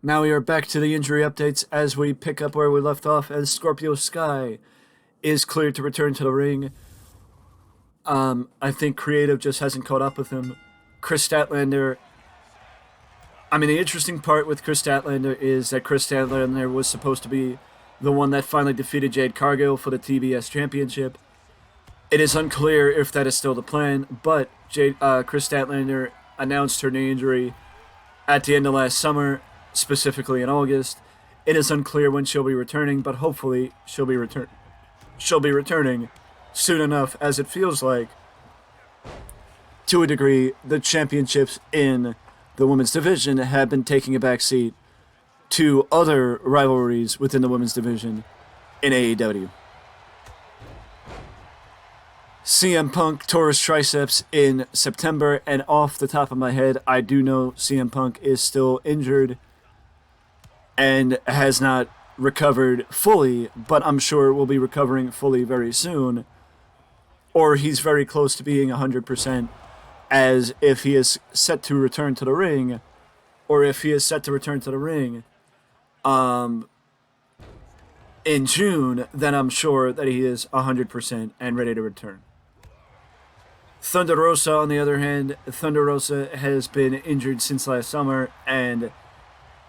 Now we are back to the injury updates as we pick up where we left off as Scorpio Sky is cleared to return to the ring. I think Creative just hasn't caught up with him. Chris Statlander. The interesting part with Chris Statlander is that Chris Statlander was supposed to be the one that finally defeated Jade Cargill for the TBS Championship. It is unclear if that is still the plan, but Chris Statlander announced her knee injury at the end of last summer, specifically in August. It is unclear when she'll be returning, but hopefully she'll be returning soon enough, as it feels like, to a degree, the championships in the women's division have been taking a backseat to other rivalries within the women's division in AEW. CM Punk tore his triceps in September, and off the top of my head, I do know CM Punk is still injured and has not recovered fully, but I'm sure will be recovering fully very soon. Or he's very close to being 100%, as if he is set to return to the ring, in June, then I'm sure that he is 100% and ready to return. Thunder Rosa, on the other hand, Thunder Rosa has been injured since last summer and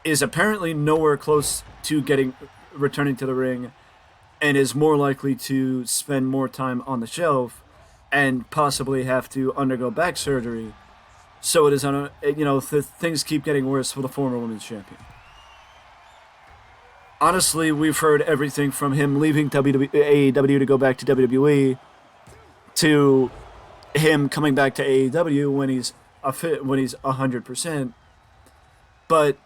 is apparently nowhere close to returning to the ring, and is more likely to spend more time on the shelf and possibly have to undergo back surgery. So it is things keep getting worse for the former women's champion. Honestly, we've heard everything from him leaving AEW to go back to WWE to him coming back to AEW when he's 100%. But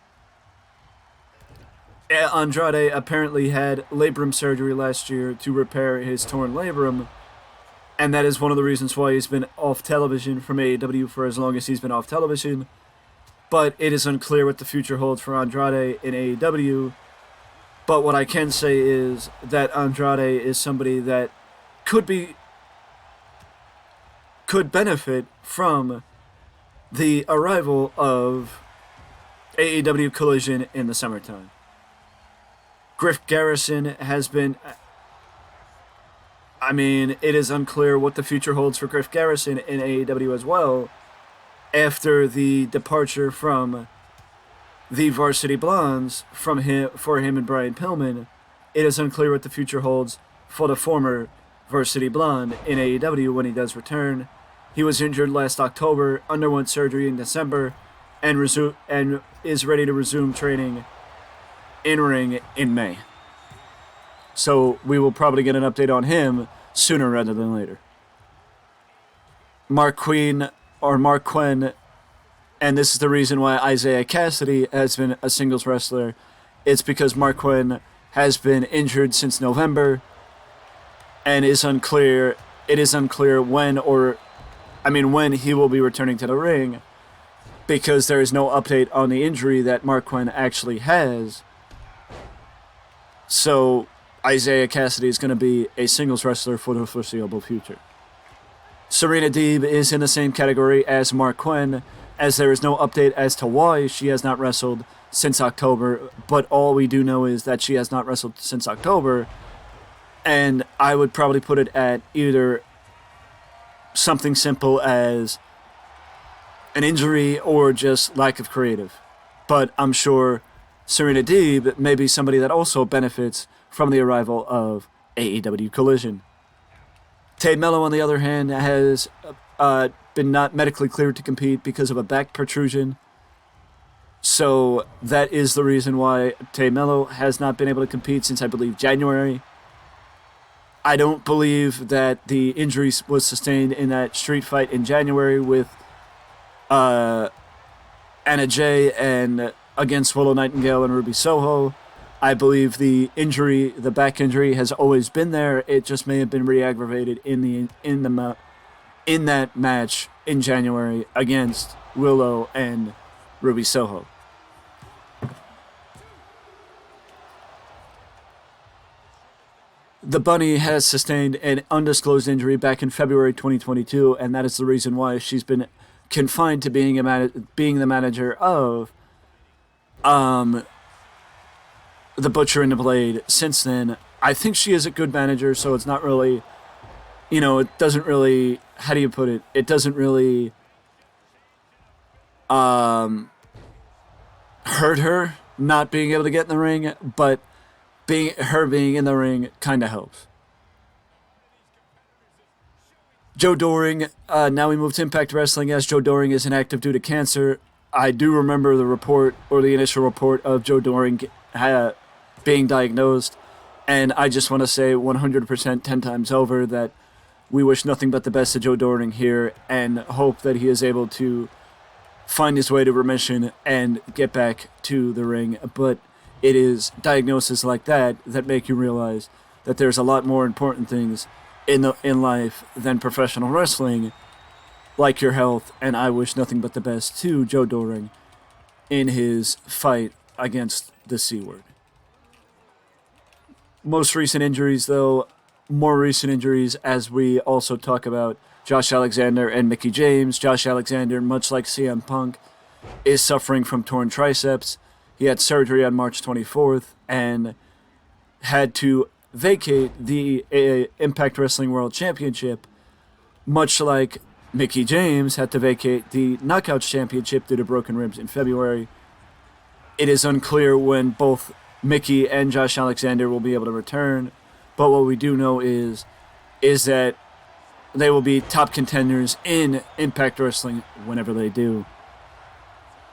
Andrade apparently had labrum surgery last year to repair his torn labrum, and that is one of the reasons why he's been off television from AEW for as long as he's been off television. But it is unclear what the future holds for Andrade in AEW. But what I can say is that Andrade is somebody that could benefit from the arrival of AEW Collision in the summertime. Griff Garrison has been... it is unclear what the future holds for Griff Garrison in AEW as well, after the departure from the Varsity Blondes for him and Brian Pillman. It is unclear what the future holds for the former Varsity Blonde in AEW when he does return. He was injured last October, underwent surgery in December, and is ready to resume training in-ring in May. So we will probably get an update on him sooner rather than later. Mark Quinn, and this is the reason why Isaiah Cassidy has been a singles wrestler. It's because Mark Quinn has been injured since November, and it is unclear when he will be returning to the ring, because there is no update on the injury that Mark Quinn actually has. So Isaiah Cassidy is going to be a singles wrestler for the foreseeable future. Serena Deeb is in the same category as Mark Quinn, as there is no update as to why she has not wrestled since October, but all we do know is that she has not wrestled since October, and I would probably put it at either something simple as an injury or just lack of creative. But I'm sure Serena Deeb may be somebody that also benefits from the arrival of AEW Collision. Tay Mello, on the other hand, has been not medically cleared to compete because of a back protrusion. So that is the reason why Tay Mello has not been able to compete since, I believe, January. I don't believe that the injury was sustained in that street fight in January with Anna Jay and against Willow Nightingale and Ruby Soho. I believe the back injury, has always been there. It just may have been re-aggravated in that match in January against Willow and Ruby Soho. The Bunny has sustained an undisclosed injury back in February 2022, and that is the reason why she's been confined to being the manager of the Butcher and the Blade since then. I think she is a good manager, so it's not really, it doesn't really, how do you put it? It doesn't really hurt her not being able to get in the ring, but being in the ring kind of helps. Joe Doring, now we move to Impact Wrestling as Joe Doring is inactive due to cancer. I do remember the report, or the initial report, of Joe Doring being diagnosed, and I just want to say 100% 10 times over that we wish nothing but the best to Joe Doring here and hope that he is able to find his way to remission and get back to the ring. But it is diagnoses like that that make you realize that there's a lot more important things in life than professional wrestling, like your health, and I wish nothing but the best to Joe Doring in his fight against the C word. Most recent injuries, though, more recent injuries as we also talk about Josh Alexander and Mickie James. Josh Alexander, much like CM Punk, is suffering from torn triceps. He had surgery on March 24th and had to vacate the Impact Wrestling World Championship, much like Mickie James had to vacate the Knockouts Championship due to broken ribs in February. It is unclear when both Mickie and Josh Alexander will be able to return, but what we do know is that they will be top contenders in Impact Wrestling whenever they do.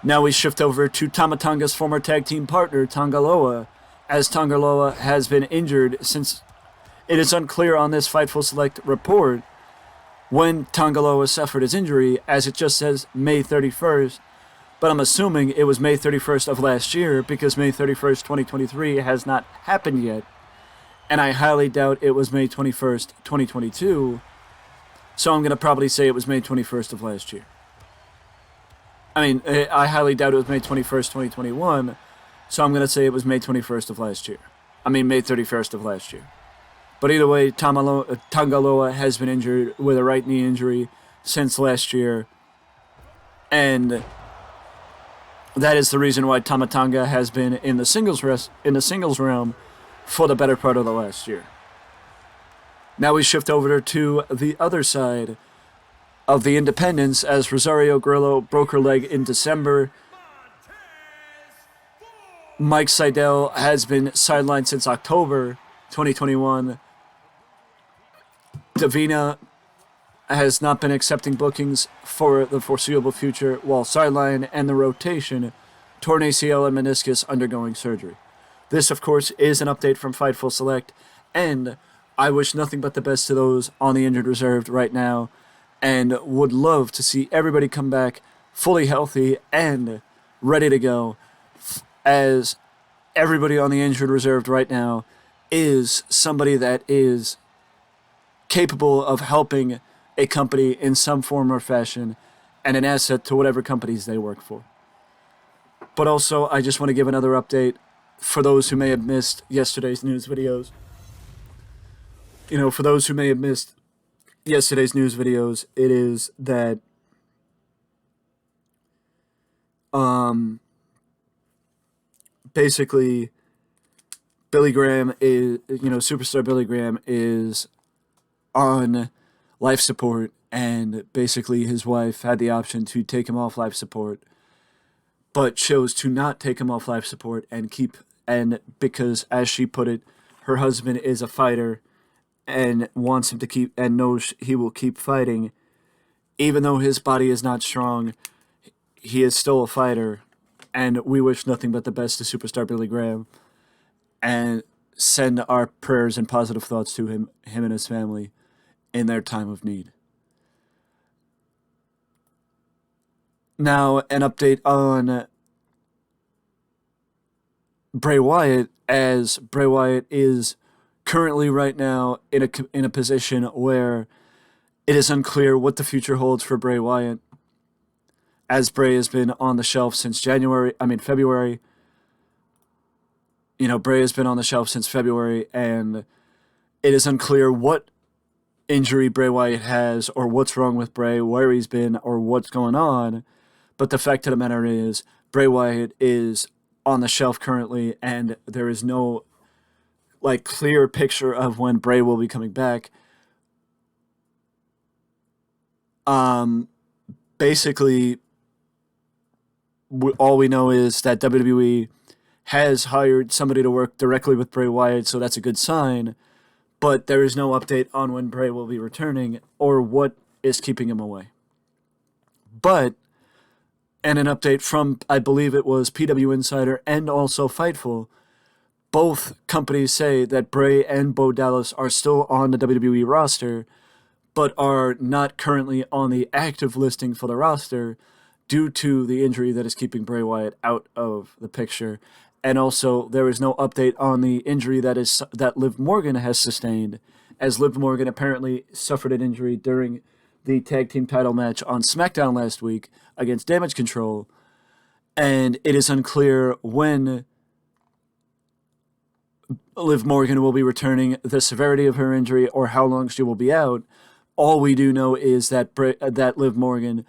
Now we shift over to Tama Tonga's former tag team partner, Tonga Loa, as Tonga Loa has been injured since it is unclear on this Fightful Select report when Tonga Loa suffered his injury, as it just says May 31st, but I'm assuming it was May 31st of last year because May 31st, 2023 has not happened yet, and I highly doubt it was May 21st, 2022, so I'm going to probably say it was May 21st of last year. I highly doubt it was May 21st, 2021, so I'm going to say it was May 21st of last year. May 31st of last year. But either way, Tonga Loa has been injured with a right knee injury since last year, and that is the reason why Tama Tonga has been in the singles realm for the better part of the last year. Now we shift over to the other side of the independents as Rosario Grillo broke her leg in December. Mike Seidel has been sidelined since October 2021. Davina has not been accepting bookings for the foreseeable future while sidelined, and the rotation, torn ACL and meniscus, undergoing surgery. This, of course, is an update from Fightful Select, and I wish nothing but the best to those on the injured reserve right now, and would love to see everybody come back fully healthy and ready to go, as everybody on the injured reserve right now is somebody that is capable of helping a company in some form or fashion and an asset to whatever companies they work for. But also, I just want to give another update for those who may have missed yesterday's news videos. For those who may have missed yesterday's news videos, it is that basically Billy Graham is, superstar Billy Graham is on life support, and basically his wife had the option to take him off life support, but chose to not take him off life support and because, as she put it, her husband is a fighter and wants him to keep, and knows he will keep fighting, even though his body is not strong, he is still a fighter, and we wish nothing but the best to superstar Billy Graham, and send our prayers and positive thoughts to him and his family in their time of need. Now, an update on Bray Wyatt, as Bray Wyatt is currently right now in a position where it is unclear what the future holds for Bray Wyatt, as Bray has been on the shelf since February. Bray has been on the shelf since February, and it is unclear what injury Bray Wyatt has, or what's wrong with Bray, where he's been, or what's going on. But the fact of the matter is, Bray Wyatt is on the shelf currently, and there is no like clear picture of when Bray will be coming back. Basically, all we know is that WWE has hired somebody to work directly with Bray Wyatt, so that's a good sign. But there is no update on when Bray will be returning or what is keeping him away. But, and an update from, I believe it was PW Insider and also Fightful, both companies say that Bray and Bo Dallas are still on the WWE roster, but are not currently on the active listing for the roster due to the injury that is keeping Bray Wyatt out of the picture. And also, there is no update on the injury that Liv Morgan has sustained, as Liv Morgan apparently suffered an injury during the tag team title match on SmackDown last week against Damage Control, and it is unclear when Liv Morgan will be returning, the severity of her injury, or how long she will be out. All we do know is that Liv Morgan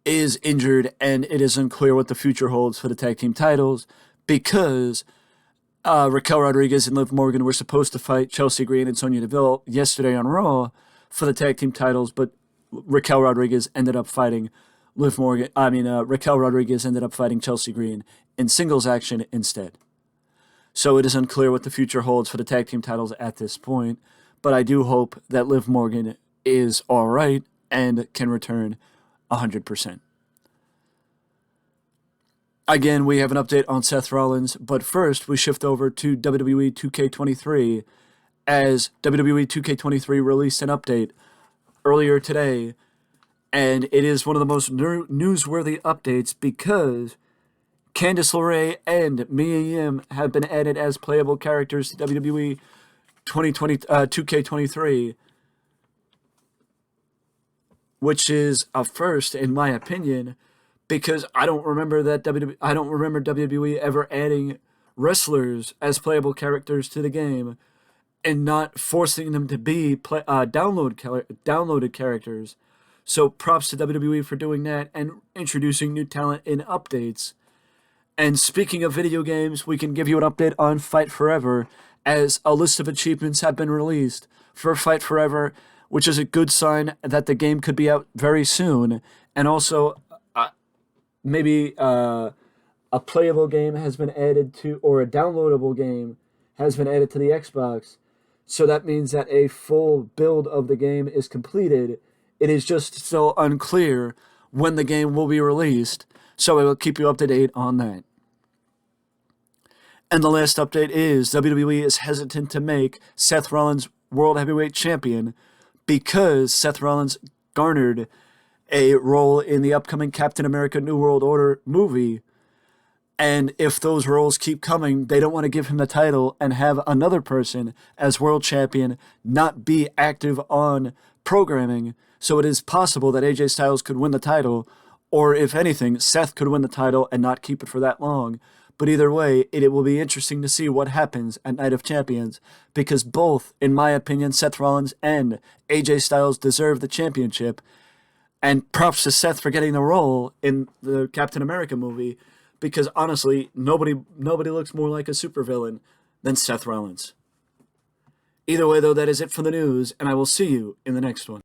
is injured, and it is unclear what the future holds for the tag team titles, because Raquel Rodriguez and Liv Morgan were supposed to fight Chelsea Green and Sonya Deville yesterday on Raw for the tag team titles, but Raquel Rodriguez ended up fighting Raquel Rodriguez ended up fighting Chelsea Green in singles action instead. So it is unclear what the future holds for the tag team titles at this point, but I do hope that Liv Morgan is all right and can return 100%. Again, we have an update on Seth Rollins, but first we shift over to WWE 2k23, as WWE 2k23 released an update earlier today, and it is one of the most newsworthy updates because Candice LeRae and Mia Yim have been added as playable characters to WWE 2k23, which is a first in my opinion, because I don't remember WWE ever adding wrestlers as playable characters to the game and not forcing them to be downloaded characters. So props to WWE for doing that and introducing new talent in updates. And speaking of video games, we can give you an update on Fight Forever, as a list of achievements have been released for Fight Forever, which is a good sign that the game could be out very soon. And also, maybe a playable game has been added to, or a downloadable game has been added to the Xbox. So that means that a full build of the game is completed. It is just still unclear when the game will be released, so I will keep you up to date on that. And the last update is WWE is hesitant to make Seth Rollins World Heavyweight Champion because Seth Rollins garnered a role in the upcoming Captain America New World Order movie. And if those roles keep coming, they don't want to give him the title and have another person as world champion not be active on programming. So it is possible that AJ Styles could win the title, or if anything, Seth could win the title and not keep it for that long. But either way, it will be interesting to see what happens at Night of Champions, because both, in my opinion, Seth Rollins and AJ Styles deserve the championship. And props to Seth for getting the role in the Captain America movie, because honestly, nobody looks more like a supervillain than Seth Rollins. Either way, though, that is it for the news, and I will see you in the next one.